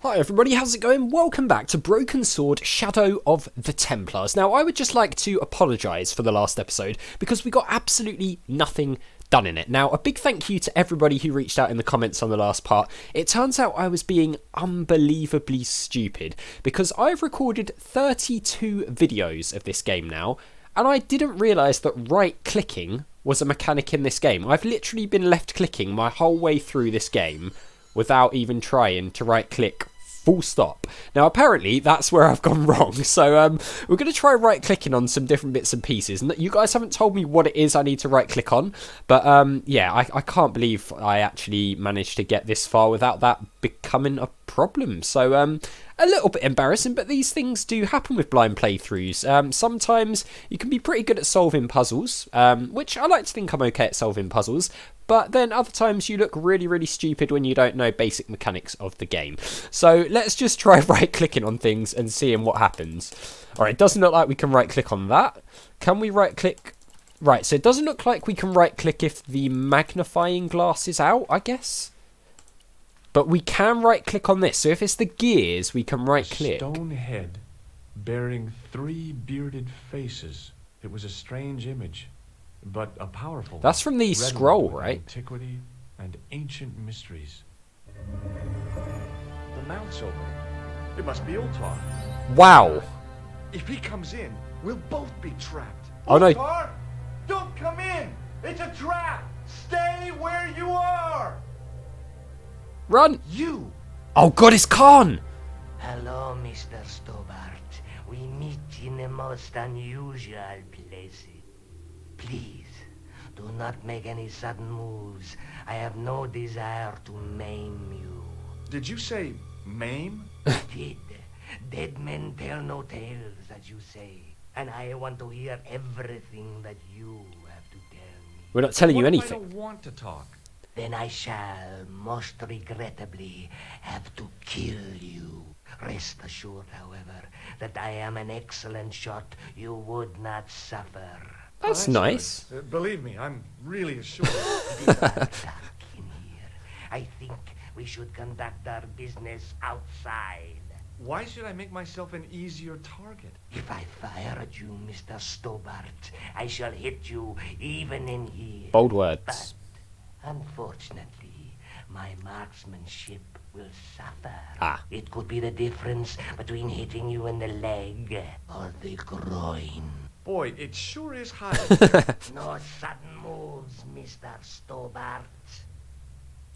Hi everybody, how's it going? Welcome back to Broken Sword Shadow of the Templars. Now, I would just like to apologise for the last episode because we got absolutely nothing done in it. Now, a big thank you to everybody who reached out in the comments on the last part. It turns out I was being unbelievably stupid because I've recorded 32 videos of this game now, and I didn't realise that right-clicking was a mechanic in this game. I've literally been left-clicking my whole way through this game without even trying to right-click full stop. Now, apparently, that's where I've gone wrong. So, we're going to try right-clicking on some different bits and pieces. And you guys haven't told me what it is I need to right-click on. But, yeah, I can't believe I actually managed to get this far without that becoming a problem. So, a little bit embarrassing, but these things do happen with blind playthroughs. Sometimes you can be pretty good at solving puzzles, which I like to think I'm okay at solving puzzles. But then other times you look really, really stupid when you don't know basic mechanics of the game. So let's just try right-clicking on things and seeing what happens. Alright, it doesn't look like we can right-click on that. Can we right-click? Right, so it doesn't look like we can right-click if the magnifying glass is out, I guess. But we can right-click on this. So if it's the gears, we can right-click. A stone head bearing 3 bearded faces. It was a strange image, but a powerful That's from the scroll, with right? Antiquity and ancient mysteries. The mouth's open. It must be Ultar. Wow. If he comes in, we'll both be trapped. Oh no. Ultar, don't come in! It's a trap! Stay where you are! Run! You! Oh god, it's Khan! Hello, Mr. Stobart. We meet in the most unusual places. Please, do not make any sudden moves. I have no desire to maim you. Did you say maim? Did. Dead men tell no tales, as you say. And I want to hear everything that you have to tell me. We're not telling you What if anything. I don't want to talk? Then I shall, most regrettably, have to kill you. Rest assured, however, that I am an excellent shot you would not suffer. That's Oh, nice. Good. Believe me, I'm really assured. It is dark in here. I think we should conduct our business outside. Why should I make myself an easier target? If I fire at you, Mr. Stobart, I shall hit you even in here. Bold words. But unfortunately, my marksmanship will suffer. Ah. It could be the difference between hitting you in the leg or the groin. Boy, it sure is hot. No sudden moves, Mr. Stobart.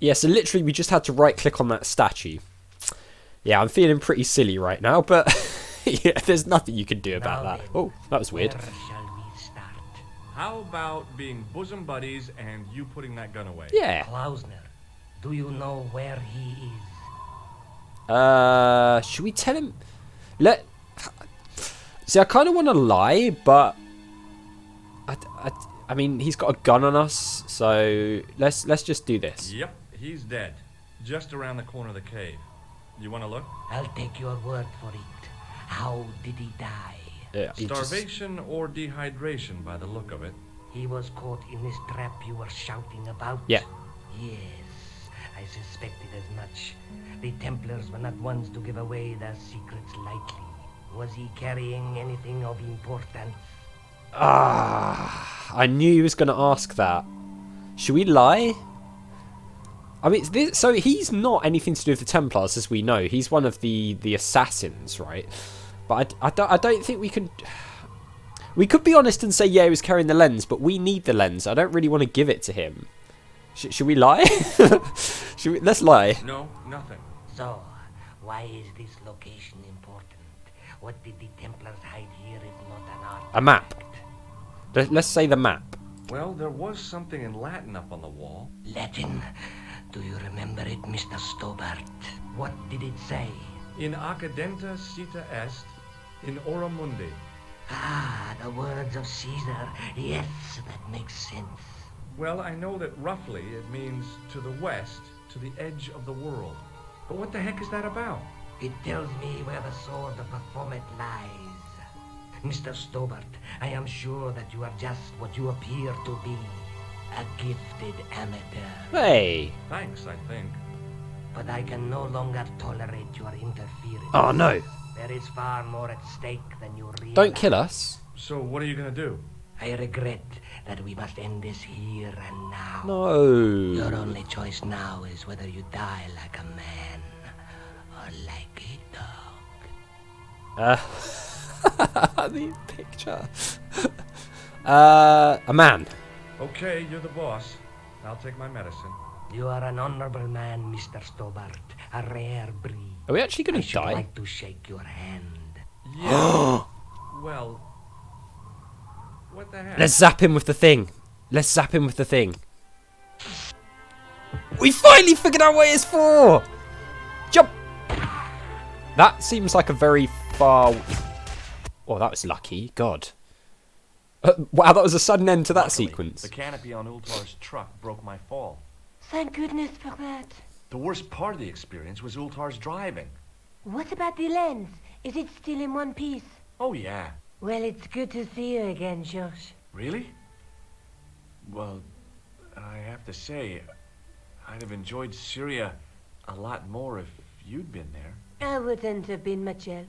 Yeah, so literally we just had to right-click on that statue. Yeah, I'm feeling pretty silly right now, but yeah, there's nothing you can do about Now that. then, Oh, that was weird. Where shall we start? How about being bosom buddies and you putting that gun away? Yeah. Klausner, do you know where he is? Should we tell him? See, I kind of want to lie, but I mean, he's got a gun on us, so let's just do this. Yep, he's dead. Just around the corner of the cave. You want to look? I'll take your word for it. How did he die? Yeah, he just- Starvation or dehydration by the look of it. He was caught in this trap you were shouting about? Yeah. Yes, I suspected as much. The Templars were not ones to give away their secrets lightly. Was he carrying anything of importance? I knew he was going to ask that. Should we lie? I mean, so he's not anything to do with the Templars, as we know. He's one of the assassins, right? But I don't think we can... We could be honest and say, yeah, he was carrying the lens, but we need the lens. I don't really want to give it to him. Should we lie? Let's lie. No, nothing. So, why is this location important? What did the Templars hide here if not an artifact? A map. Let's say the map. Well, there was something in Latin up on the wall. Latin? Do you remember it, Mr. Stobart? What did it say? In accidenta cita est, in ora mundi. Ah, the words of Caesar. Yes, that makes sense. Well, I know that roughly it means to the west, to the edge of the world. But what the heck is that about? It tells me where the sword of Baphomet lies. Mr. Stobart, I am sure that you are just what you appear to be. A gifted amateur. Hey. Thanks, I think. but I can no longer tolerate your interference. Oh no. There is far more at stake than you realize. Don't kill us. So what are you gonna do? I regret that we must end this here and now. No. Your only choice now is whether you die like a man or like a dog. The picture. A man. Okay, you're the boss. I'll take my medicine. You are an honorable man, Mr. Stobart. A rare breed. Are we actually I going to should die? like to shake your hand. Yeah. Well, what the heck? Let's zap him with the thing. Let's zap him with the thing. We finally figured out what it's for! Jump! That seems like a very far... Oh, that was lucky. God. Wow, that was a sudden end to that Luckily, sequence. The canopy on Ultar's truck broke my fall. Thank goodness for that. The worst part of the experience was Ultar's driving. What about the lens? Is it still in one piece? Oh yeah. Well, it's good to see you again, Josh. Really? Well, I have to say, I'd have enjoyed Syria a lot more if you'd been there. I wouldn't have been much help.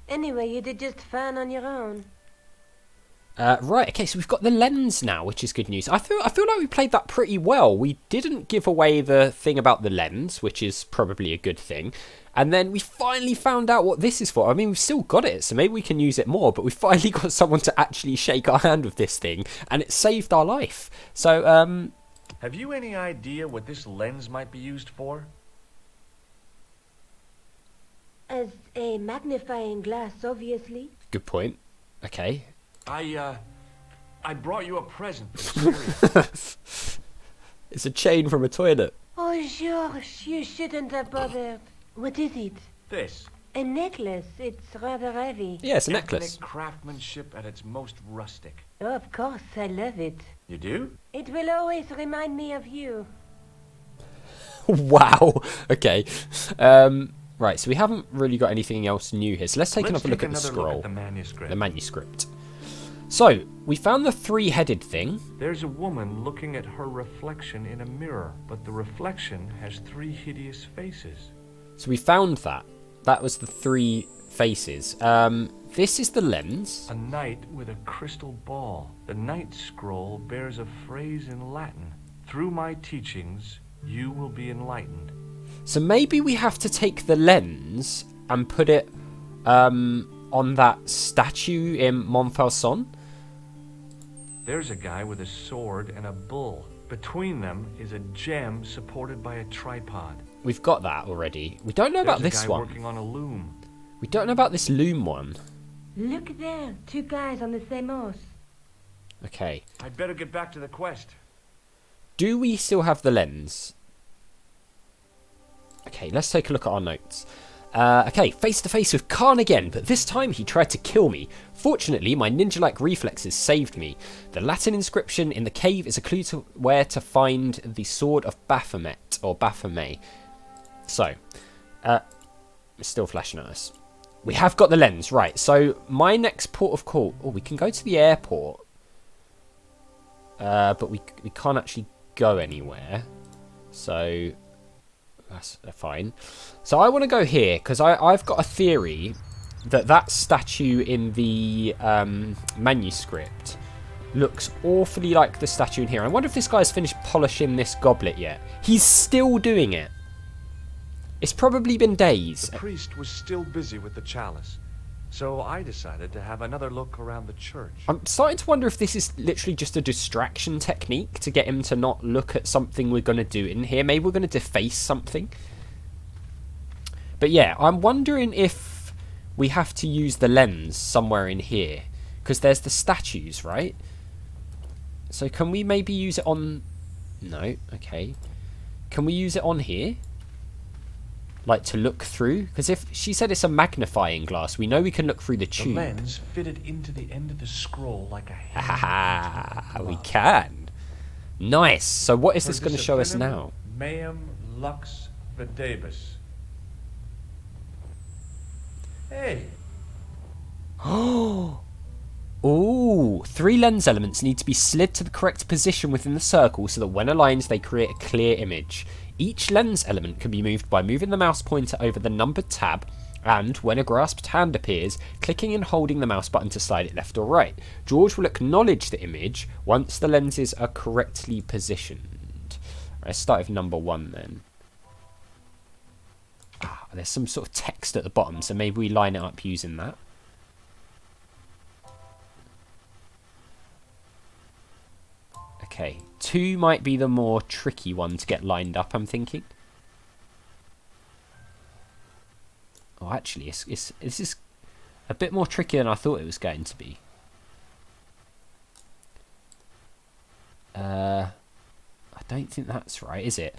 Anyway, you did just fine on your own. Right, okay, so we've got the lens now, which is good news. I feel like we played that pretty well. We didn't give away the thing about the lens, which is probably a good thing. And then we finally found out what this is for. I mean, we've still got it, so maybe we can use it more, but we finally got someone to actually shake our hand with this thing, and it saved our life. So, Have you any idea what this lens might be used for? As a magnifying glass, obviously. good point. Okay. I brought you a present from Syria. It's a chain from a toilet. Oh, Josh, you shouldn't have bothered. What is it? This. A necklace. It's rather heavy. Yeah, it's a Ethnic necklace. craftsmanship at its most rustic. Oh, of course, I love it. You do? It will always remind me of you. Wow. Okay. Right, so we haven't really got anything else new here. So let's take another look at the scroll. the manuscript. The manuscript. So, we found the three-headed thing. There's a woman looking at her reflection in a mirror, but the reflection has three hideous faces. So we found that. That was the three faces. This is the lens. A knight with a crystal ball. The knight scroll bears a phrase in Latin. Through my teachings, you will be enlightened. So maybe we have to take the lens and put it on that statue in Montfaucon. There's a guy with a sword and a bull. Between them is a gem supported by a tripod. We've got that already. We don't know about There's this a guy one. working on a loom. We don't know about this loom one. Look there, two guys on the same horse. Okay. I'd better get back to the quest. Do we still have the lens? Okay, let's take a look at our notes. Okay, face to face with Khan again, but this time he tried to kill me. Fortunately, my ninja-like reflexes saved me. The Latin inscription in the cave is a clue to where to find the sword of Baphomet, or Baphomet. So, it's still flashing at us. We have got the lens, right. So, my next port of call... Oh, we can go to the airport. But we can't actually go anywhere. So... That's fine. So I want to go here because I've got a theory that that statue in the manuscript looks awfully like the statue in here. I wonder if this guy's finished polishing this goblet yet. He's still doing it. It's probably been days. The priest was still busy with the chalice, so I decided to have another look around the church. I'm starting to wonder if this is literally just a distraction technique to get him to not look at something we're going to do in here. Maybe we're going to deface something. But yeah, I'm wondering if we have to use the lens somewhere in here. Because there's the statues, right? So can we maybe use it on... No, okay. Can we use it on here? Like to look through? Because if she said it's a magnifying glass, we know we can look through the The tube. lens fitted into the end of the scroll like a Ah, we can. Nice. So what is this going to show us now? Meum lux videbus. Hey, Oh, ooh! 3 lens elements need to be slid to the correct position within the circle so that when aligned they create a clear image. Each lens element can be moved by moving the mouse pointer over the numbered tab, and when a grasped hand appears, clicking and holding the mouse button to slide it left or right. George will acknowledge the image once the lenses are correctly positioned. Let's start with number 1 then. There's some sort of text at the bottom, so maybe we line it up using that. Okay, 2 might be the more tricky one to get lined up, I'm thinking. Oh, actually, this is a bit more tricky than I thought it was going to be. I don't think that's right, is it?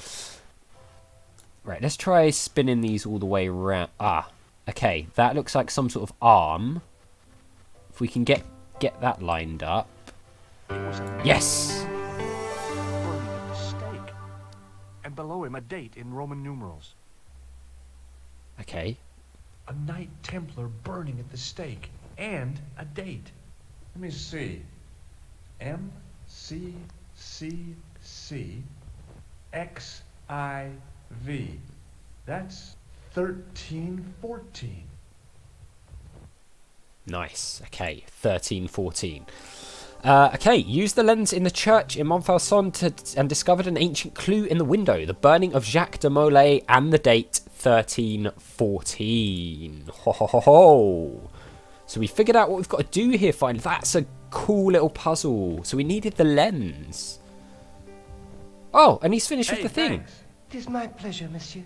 Right, let's try spinning these all the way around. Okay, that looks like some sort of arm. If we can get that lined up. Yes! Burning at the stake. And below him a date in Roman numerals. Okay. A Knight Templar burning at the stake. And a date. Let me see. MCCC That's 1314. Nice. Okay, 1314. Okay, used the lens in the church in Montfaucon and discovered an ancient clue in the window. The burning of Jacques de Molay and the date 1314. Ho ho ho ho. So we figured out what we've got to do here finally. That's a cool little puzzle. So we needed the lens. Oh, and he's finished with the thing. Thanks. It is my pleasure, monsieur.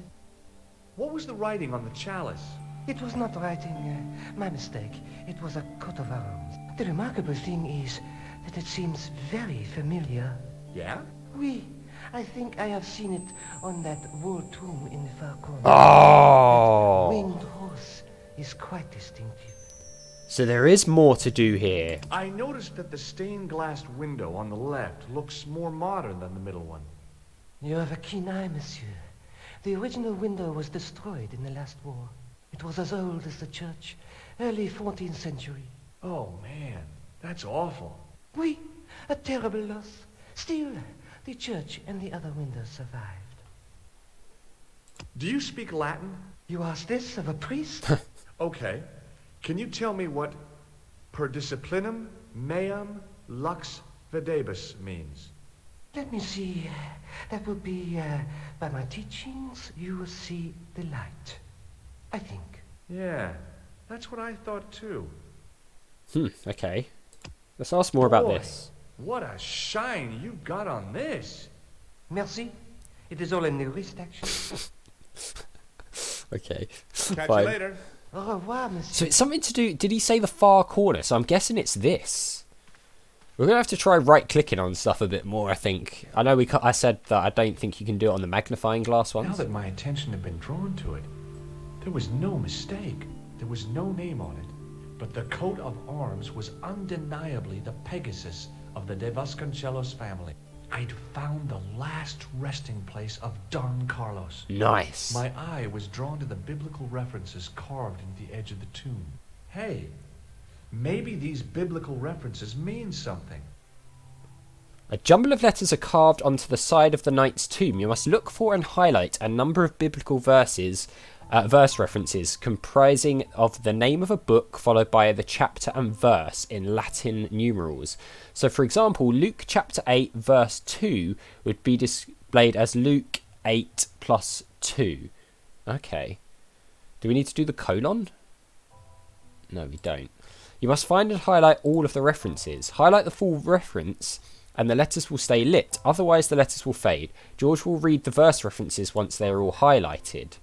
What was the writing on the chalice? It was not writing, my mistake. It was a coat of arms. The remarkable thing is that it seems very familiar. Yeah? Oui, I think I have seen it on that wall tomb in the far corner. Oh! That winged horse is quite distinctive. So there is more to do here. I noticed that the stained glass window on the left looks more modern than the middle one. You have a keen eye, monsieur. The original window was destroyed in the last war. It was as old as the church, early 14th century. Oh, man, that's awful. Oui, a terrible loss. Still, the church and the other windows survived. Do you speak Latin? You ask this of a priest? Okay. Can you tell me what per disciplinum meam lux videbus means? Let me see. That would be, by my teachings, you will see the light. I think. Yeah, that's what I thought too. Okay. Let's ask more about Boy, this. What a shine you got on this. Merci. It is all in the wrist, actually. Okay. Catch Fine. you later. Au revoir, monsieur. So it's something to do... Did he say the far corner? So I'm guessing it's this. We're going to have to try right-clicking on stuff a bit more, I think. I know I said that I don't think you can do it on the magnifying glass Now ones. that my attention had been drawn to it, there was no mistake. There was no name on it. But the coat of arms was undeniably the Pegasus of the De Vasconcelos family. I'd found the last resting place of Don Carlos. Nice. My eye was drawn to the biblical references carved into the edge of the tomb. Hey, maybe these biblical references mean something. A jumble of letters are carved onto the side of the knight's tomb. You must look for and highlight a number of biblical verse references comprising of the name of a book followed by the chapter and verse in Latin numerals. So, for example, Luke chapter 8 verse 2 would be displayed as Luke 8 plus 2. Okay. Do we need to do the colon? No, we don't. You must find and highlight all of the references. Highlight the full reference and the letters will stay lit. Otherwise, the letters will fade. George will read the verse references once they're all highlighted.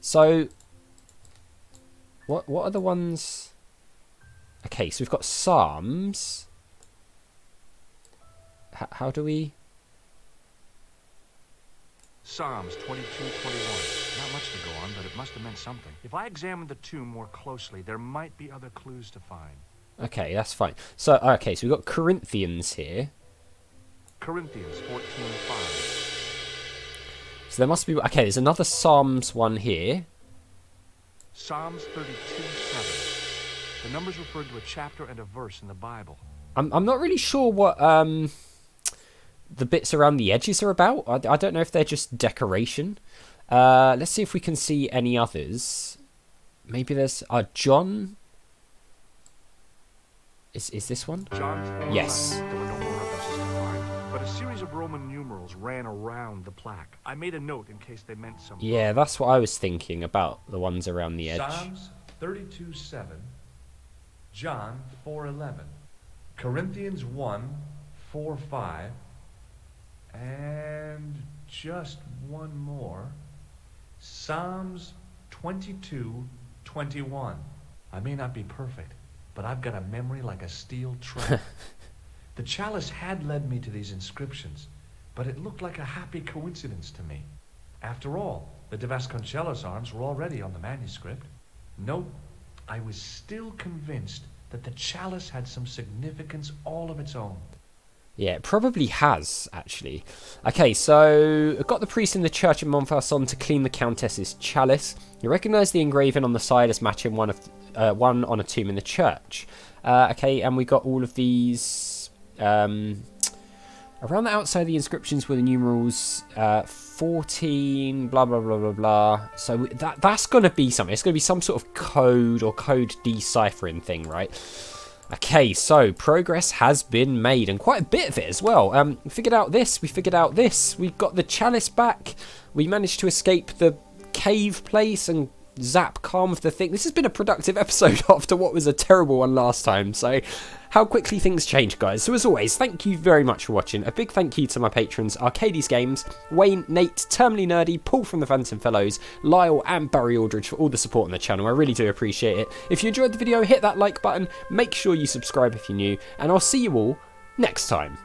So, what are the ones? Okay, so we've got Psalms. How do we? Psalms 22:21. Not much to go on, but it must have meant something. If I examine the tomb more closely, there might be other clues to find. Okay, that's fine. So, okay, so we've got Corinthians here. Corinthians 14:5. So there must be... Okay, there's another Psalms one here. Psalms 32:7. The numbers refer to a chapter and a verse in the Bible. I'm not really sure what the bits around the edges are about. I don't know if they're just decoration. Let's see if we can see any others. Maybe there's John. Is this one? Yes. There were no more references to find, but a series of Roman numerals ran around the plaque. I made a note in case they meant something. Yeah, that's what I was thinking about, the ones around the edge. Psalms 32:7, John 4:11, Corinthians 1:4-5, and just one more, Psalms 22:21. I may not be perfect, but I've got a memory like a steel trap. The Chalice had led me to these inscriptions, but it looked like a happy coincidence to me. After all, the De Vasconcelos arms were already on the manuscript. Nope, I was still convinced that the Chalice had some significance all of its own. Yeah, it probably has, actually. Okay, so I've got the priest in the church of Montfaucon to clean the Countess's chalice. You recognise the engraving on the side as matching one on a tomb in the church. Okay, and we got all of these... around the outside of the inscriptions were the numerals 14, blah, blah, blah, blah, blah. So that's going to be something. It's going to be some sort of code or code deciphering thing, right? Okay, so progress has been made, and quite a bit of it as well. We figured out this, we got the chalice back, we managed to escape the cave place and zap calm of the thing. This has been a productive episode after what was a terrible one last time, so how quickly things change, guys. So as always, thank you very much for watching. A big thank you to my patrons, Arcades Games, Wayne, Nate, Terminally Nerdy, Paul from the Phantom Fellows, Lyle and Barry Aldridge for all the support on the channel. I really do appreciate it. If you enjoyed the video, hit that like button, make sure you subscribe if you're new, and I'll see you all next time.